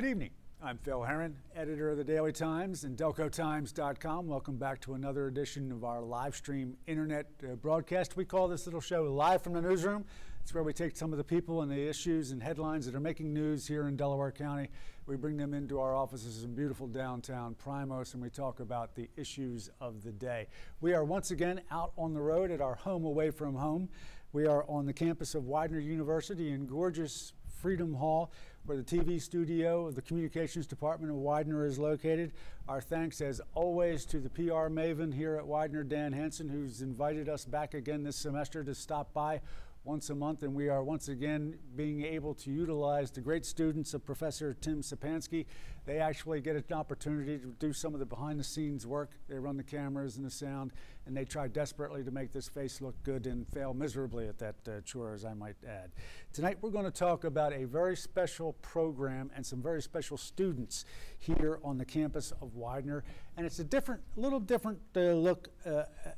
Good evening. I'm Phil Herron, editor of the Daily Times and DelcoTimes.com. Welcome back to another edition of our live stream internet broadcast. We call this little show Live from the Newsroom. It's where we take some of the people and the issues and headlines that are making news here in Delaware County. We bring them into our offices in beautiful downtown Primos, and we talk about the issues of the day. We are once again out on the road at our home away from home. We are on the campus of Widener University in gorgeous Freedom Hall, where the TV studio of the Communications Department of Widener is located. Our thanks, as always, to the PR maven here at Widener, Dan Hansen, who's invited us back again this semester to stop by once a month, and we are once again being able to utilize the great students of Professor Tim Sapansky. They actually get an opportunity to do some of the behind-the-scenes work. They run the cameras and the sound, and they try desperately to make this face look good and fail miserably at that chore, as I might add. Tonight we're going to talk about a very special program and some very special students here on the campus of Widener, and it's a little different look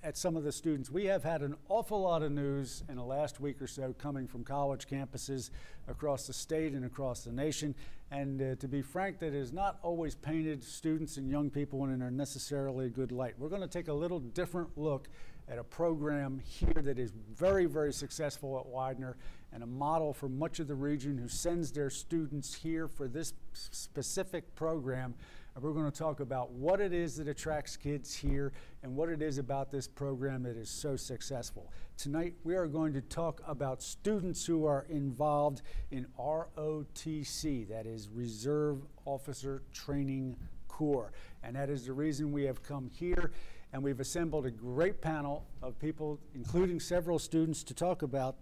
at some of the students. We have had an awful lot of news in the last week or so coming from college campuses across the state and across the nation, and to be frank, that has not always painted students and young people in a necessarily good light. We're going to take a little different look at a program here that is very, very successful at Widener and a model for much of the region who sends their students here for this specific program. And we're going to talk about what it is that attracts kids here and what it is about this program that is so successful. Tonight we are going to talk about students who are involved in ROTC, that is Reserve Officer Training Corps. And that is the reason we have come here, and we've assembled a great panel of people, including several students, to talk about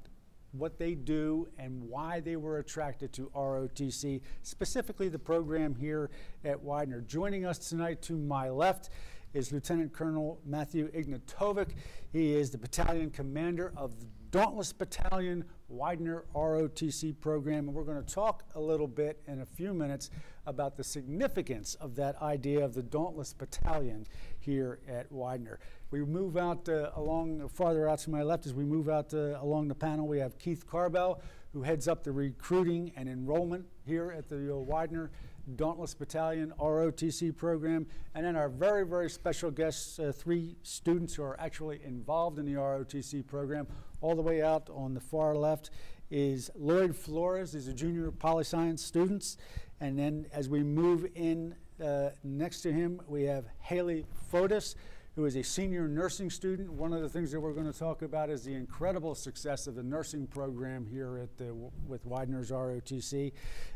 what they do and why they were attracted to ROTC, specifically the program here at Widener. Joining us tonight to my left is Lieutenant Colonel Matthew Ignatovic. He is the battalion commander of the Dauntless Battalion Widener ROTC program, and we're going to talk a little bit in a few minutes about the significance of that idea of the Dauntless Battalion here at Widener. We move out farther out to my left. As we move out along the panel, we have Keith Carbell, who heads up the recruiting and enrollment here at the Widener Dauntless Battalion ROTC program. And then our very, very special guests, three students who are actually involved in the ROTC program. All the way out on the far left is Lloyd Flores, who's a junior poli-science student. And then as we move in next to him, we have Haley Fotis, who is a senior nursing student. One of the things that we're going to talk about is the incredible success of the nursing program here with Widener's ROTC.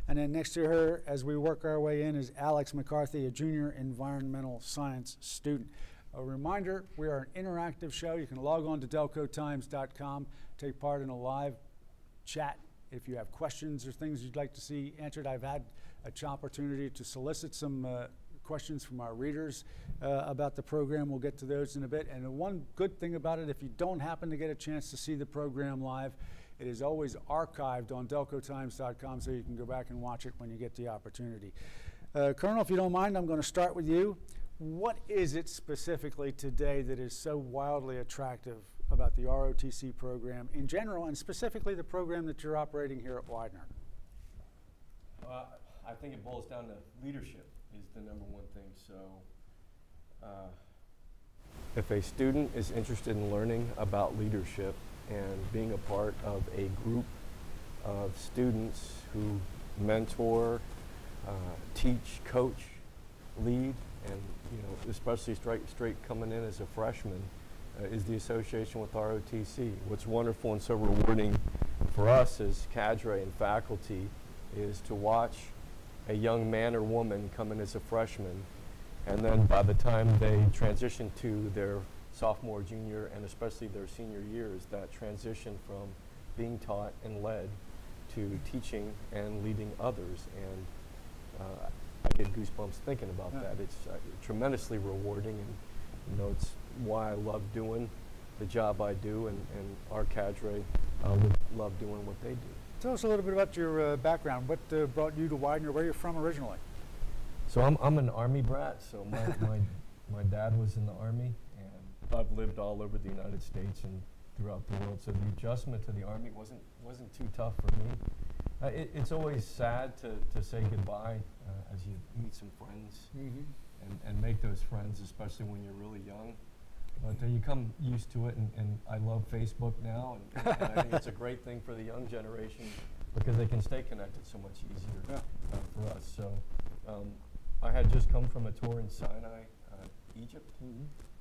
And then next to her, as we work our way in, is Alex McCarthy, a junior environmental science student. A reminder, we are an interactive show. You can log on to DelcoTimes.com, take part in a live chat. If you have questions or things you'd like to see answered, I've had an opportunity to solicit some questions from our readers about the program. We'll get to those in a bit. And the one good thing about it, if you don't happen to get a chance to see the program live, it is always archived on DelcoTimes.com, so you can go back and watch it when you get the opportunity. Colonel, if you don't mind, I'm going to start with you. What is it specifically today that is so wildly attractive about the ROTC program in general, and specifically the program that you're operating here at Widener? I think it boils down to leadership is the number one thing. So if a student is interested in learning about leadership and being a part of a group of students who mentor, teach, coach, lead, and especially straight coming in as a freshman, is the association with ROTC. What's wonderful and so rewarding for us as cadre and faculty is to watch a young man or woman come in as a freshman, and then by the time they transition to their sophomore, junior, and especially their senior years, that transition from being taught and led to teaching and leading others. And I get goosebumps thinking about that. It's tremendously rewarding, and it's why I love doing the job I do, and our cadre love doing what they do. Tell us a little bit about your background. What brought you to Widener? Where you're from originally? So I'm an Army brat. So my dad was in the Army, and I've lived all over the United States and throughout the world. So the adjustment to the Army wasn't too tough for me. It's always sad to say goodbye as you meet some friends and make those friends, especially when you're really young. But you come used to it, and I love Facebook now, and I think it's a great thing for the young generation because they can stay connected so much easier for us. So I had just come from a tour in Sinai, Egypt,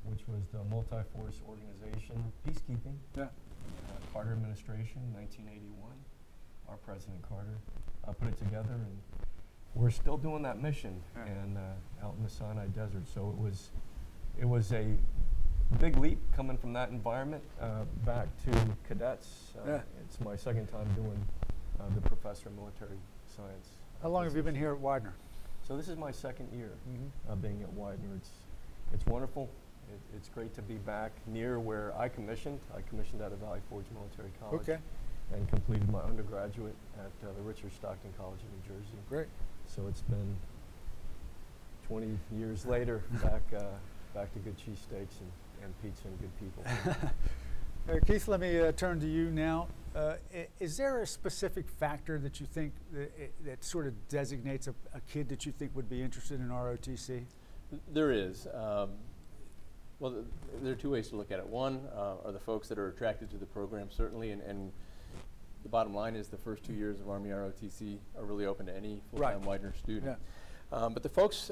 which was the multi-force organization, peacekeeping, Carter administration, 1981. Our President Carter put it together, and we're still doing that mission and out in the Sinai desert. So it was a big leap coming from that environment back to cadets. It's my second time doing the professor of military science. How long have you been here at Widener? So this is my second year being at Widener. It's wonderful. It's great to be back near where I commissioned. I commissioned out of Valley Forge Military College and completed my undergraduate at the Richard Stockton College in New Jersey. Great. So it's been 20 years later, back to good cheesesteaks and pizza and good people. Keith, let me turn to you now. Is there a specific factor that you think that sort of designates a kid that you think would be interested in ROTC? There is. Well, there are two ways to look at it. One are the folks that are attracted to the program, certainly, and the bottom line is the first 2 years of Army ROTC are really open to any full-time Widener student. But the folks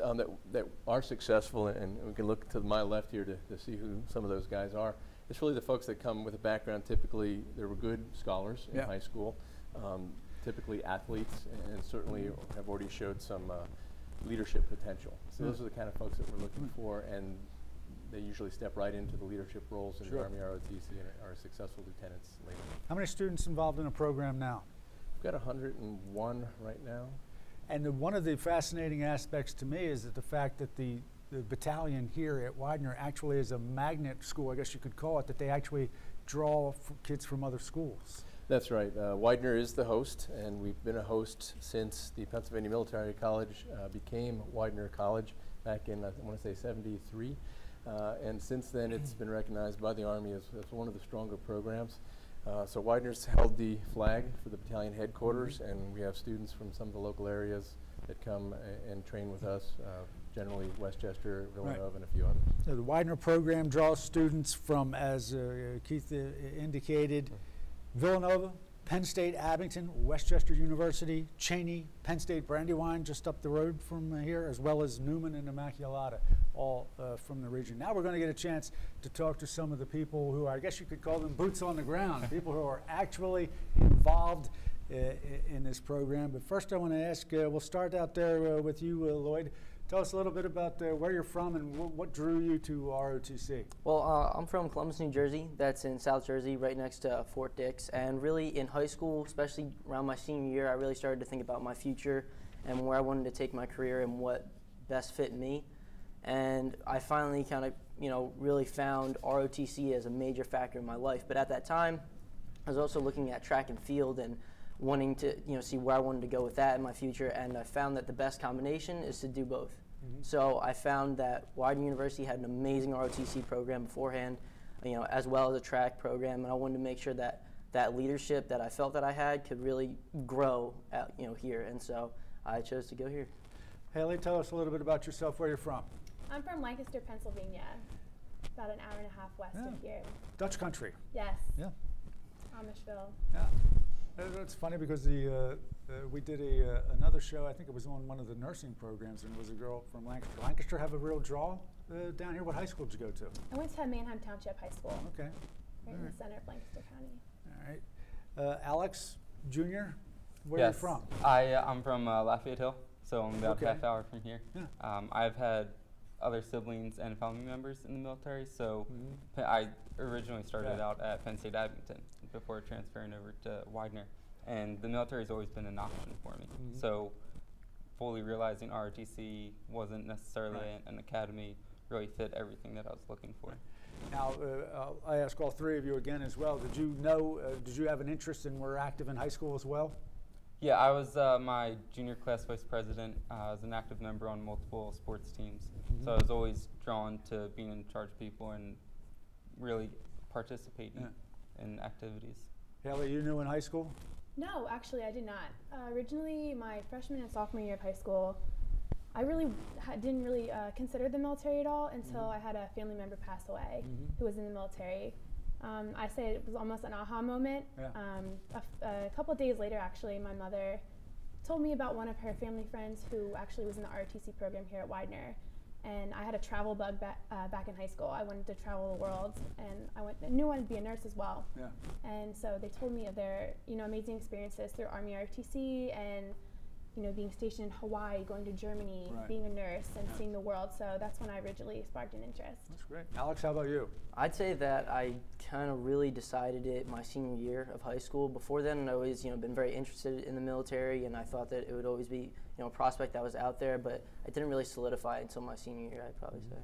that are successful, and we can look to my left here to see who some of those guys are, it's really the folks that come with a background. Typically, they were good scholars in high school, typically athletes, and certainly have already showed some leadership potential. So those are the kind of folks that we're looking for, and they usually step right into the leadership roles in the Army ROTC and are successful lieutenants later. How many students involved in a program now? We've got 101 right now. And one of the fascinating aspects to me is that the fact that the battalion here at Widener actually is a magnet school, I guess you could call it, that they actually draw kids from other schools. That's right. Widener is the host, and we've been a host since the Pennsylvania Military College became Widener College back in, I want to say, 73. And since then, it's been recognized by the Army as one of the stronger programs. So Widener's held the flag for the battalion headquarters, and we have students from some of the local areas that come and train with us, generally Westchester, Villanova, and a few others. So the Widener program draws students from, as Keith indicated, Villanova, Penn State Abington, Westchester University, Cheney, Penn State Brandywine just up the road from here, as well as Newman and Immaculata, all from the region. Now we're going to get a chance to talk to some of the people who, I guess you could call them boots on the ground, people who are actually involved in this program. But first I want to ask, we'll start out there with you, Lloyd. Tell us a little bit about where you're from and what drew you to ROTC. Well, I'm from Columbus, New Jersey. That's in South Jersey, right next to Fort Dix. And really in high school, especially around my senior year, I really started to think about my future and where I wanted to take my career and what best fit me. And I finally kind of, really found ROTC as a major factor in my life. But at that time, I was also looking at track and field and wanting to, see where I wanted to go with that in my future. And I found that the best combination is to do both. So I found that Widener University had an amazing ROTC program beforehand, as well as a track program, and I wanted to make sure that that leadership that I felt that I had could really grow out, here, and so I chose to go here. Haley, tell us a little bit about yourself, where you're from. I'm from Lancaster, Pennsylvania, about an hour and a half west of here. Dutch country. Yes. Yeah. Amishville. Yeah. It's funny because we did another show, I think it was on one of the nursing programs, and it was a girl from Lancaster. Lancaster have a real draw down here. What high school did you go to? I went to Manheim Township High School. Okay. Right in the center of Lancaster County. All right. Alex Jr., where are you from? I'm from Lafayette Hill, so I'm about a half hour from here. Yeah. I've had other siblings and family members in the military, so I originally started out at Penn State Abington before transferring over to Widener, and the military has always been an option for me. So fully realizing ROTC wasn't necessarily an academy really fit everything that I was looking for. Now, I ask all three of you again as well. Did you have an interest and were active in high school as well? Yeah, I was my junior class vice president. I was an active member on multiple sports teams. So I was always drawn to being in charge of people and really participating in activities. Haley, you knew in high school? No, actually I did not. Originally, my freshman and sophomore year of high school, I really didn't really consider the military at all until I had a family member pass away who was in the military. I say it was almost an aha moment. Yeah. A couple of days later, actually, my mother told me about one of her family friends who actually was in the ROTC program here at Widener. And I had a travel bug back in high school. I wanted to travel the world, and I knew I wanted to be a nurse as well. Yeah. And so they told me of their, amazing experiences through Army ROTC and, being stationed in Hawaii, going to Germany, Right. being a nurse, and seeing the world. So that's when I originally sparked an interest. That's great. Alex, how about you? I'd say that I kind of really decided it my senior year of high school. Before then, I always, been very interested in the military, and I thought that it would always be, a prospect that was out there, but I didn't really solidify it until my senior year, I'd probably say.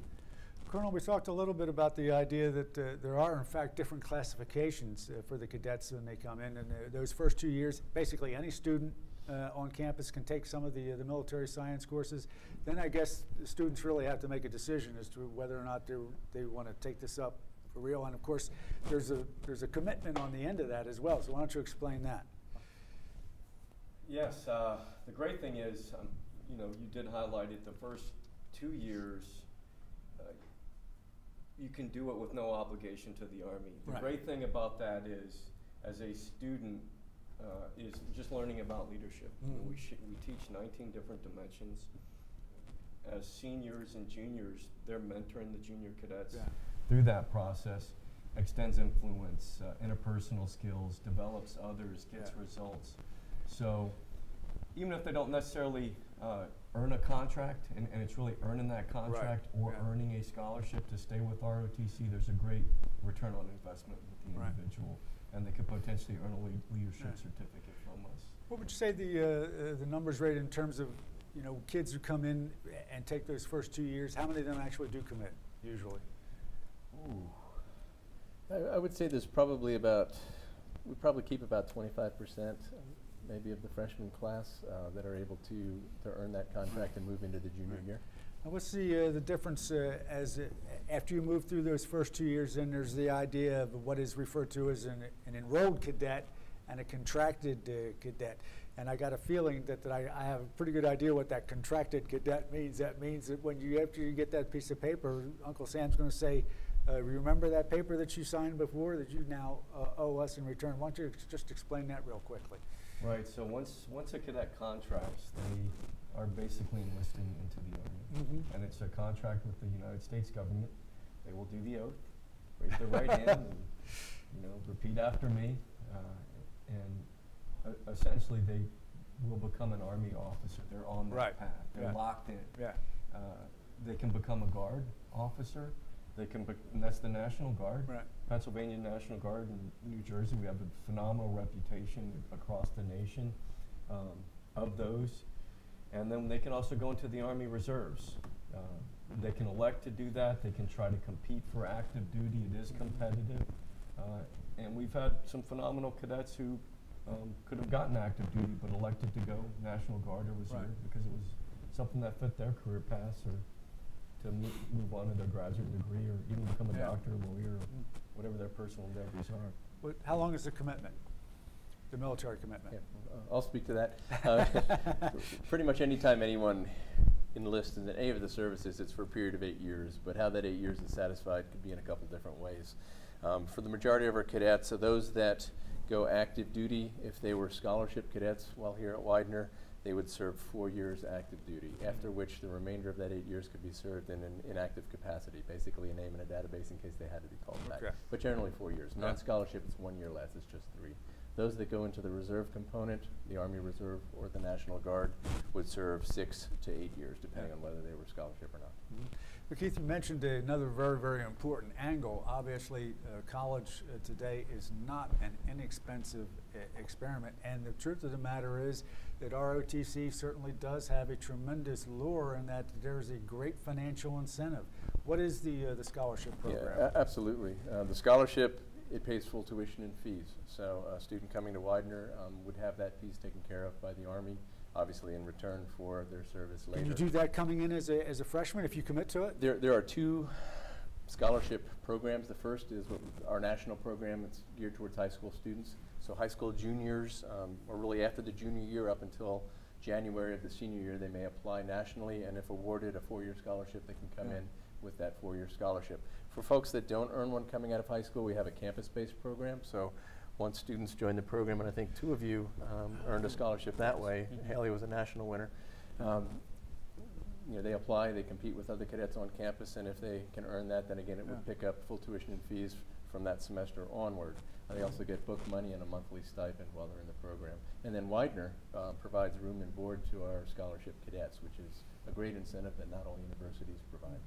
Colonel, we talked a little bit about the idea that there are, in fact, different classifications for the cadets when they come in, and those first 2 years, basically any student on campus can take some of the military science courses. Then I guess the students really have to make a decision as to whether or not they want to take this up for real. And of course, there's a commitment on the end of that as well. So why don't you explain that? Yes, the great thing is, you did highlight it, the first 2 years, you can do it with no obligation to the Army. The Right. great thing about that is, as a student, is just learning about leadership. We teach 19 different dimensions. As seniors and juniors, they're mentoring the junior cadets through that process, extends influence, interpersonal skills, develops others, gets results. So even if they don't necessarily earn a contract, and it's really earning that contract or earning a scholarship to stay with ROTC, there's a great return on investment with the individual, and they could potentially earn a leadership certificate from us. What would you say the numbers rate in terms of kids who come in and take those first 2 years? How many of them actually do commit usually? Ooh. I would say there's probably we probably keep about 25% maybe of the freshman class that are able to earn that contract and move into the junior year. Now what's the difference after you move through those first 2 years? Then there's the idea of what is referred to as an enrolled cadet and a contracted cadet. And I got a feeling that I have a pretty good idea what that contracted cadet means. That means that after you get that piece of paper, Uncle Sam's going to say, remember that paper that you signed before that you now owe us in return? Why don't you just explain that real quickly? Right, so once a cadet contracts, they are basically enlisting into the Army. And it's a contract with the United States government. They will do the oath, raise their right hand, and repeat after me. And essentially they will become an Army officer. They're on that path. They're locked in. Yeah. They can become a Guard officer. They can, and that's the National Guard. Right. Pennsylvania National Guard in New Jersey. We have a phenomenal reputation across the nation of those. And then they can also go into the Army Reserves. They can elect to do that. They can try to compete for active duty. It is competitive. And we've had some phenomenal cadets who could have gotten active duty but elected to go National Guard or Reserve because it was something that fit their career paths, or to move on to their graduate degree, or even become a doctor, lawyer, or whatever their personal endeavors are. But how long is the commitment, the military commitment? Yeah, I'll speak to that. Pretty much any time anyone enlists in any of the services, it's for a period of 8 years, but how that 8 years is satisfied could be in a couple different ways. For the majority of our cadets, so those that go active duty, if they were scholarship cadets while here at Widener, they would serve 4 years active duty, after which the remainder of that 8 years could be served in an inactive capacity, basically a name in a database in case they had to be called back. But generally 4 years. Non-scholarship, it's 1 year less, it's just 3. Those that go into the reserve component, the Army Reserve or the National Guard, would serve 6 to 8 years, depending on whether they were scholarship or not. But Keith, you mentioned another very, very important angle. Obviously, college today is not an inexpensive experiment, and the truth of the matter is that ROTC certainly does have a tremendous lure in that there's a great financial incentive. What is the scholarship program? Yeah, absolutely. The scholarship, it pays full tuition and fees. So a student coming to Widener would have that piece taken care of by the Army, obviously in return for their service later. Can you do that coming in as a freshman if you commit to it? There are 2 scholarship programs. The first is our national program. It's geared towards high school students. So high school juniors, or really after the junior year up until January of the senior year, they may apply nationally, and if awarded a 4-year scholarship, they can come in with that 4-year scholarship. For folks that don't earn one coming out of high school, we have a campus-based program. So once students join the program, and I think 2 of you earned a scholarship that way. Haley was a national winner. You know, they apply, they compete with other cadets on campus, and if they can earn that, then again, it would pick up full tuition and fees from that semester onward. They also get book money and a monthly stipend while they're in the program. And then Widener provides room and board to our scholarship cadets, which is a great incentive that not all universities provide.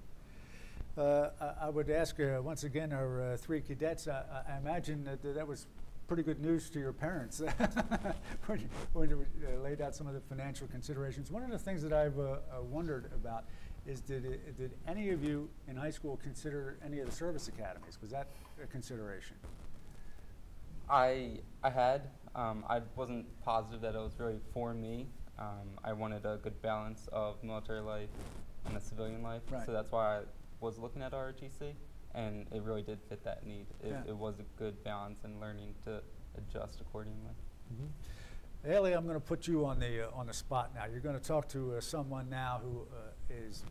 I would ask once again our 3 cadets. I imagine that was pretty good news to your parents when you laid out some of the financial considerations. One of the things that I've wondered about is did any of you in high school consider any of the service academies? Was that a consideration? I had. I wasn't positive that it was really for me. I wanted a good balance of military life and a civilian life, so that's why I was looking at ROTC, and it really did fit that need. It was a good balance and learning to adjust accordingly. Haley, I'm going to put you on the spot now. You're going to talk to someone now who is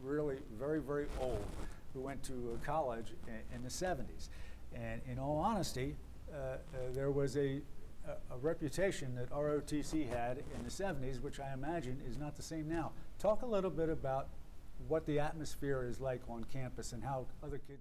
really very, very old, who went to college in the 70s. And in all honesty, there was a reputation that ROTC had in the 70s, which I imagine is not the same now. Talk a little bit about what the atmosphere is like on campus and how other kids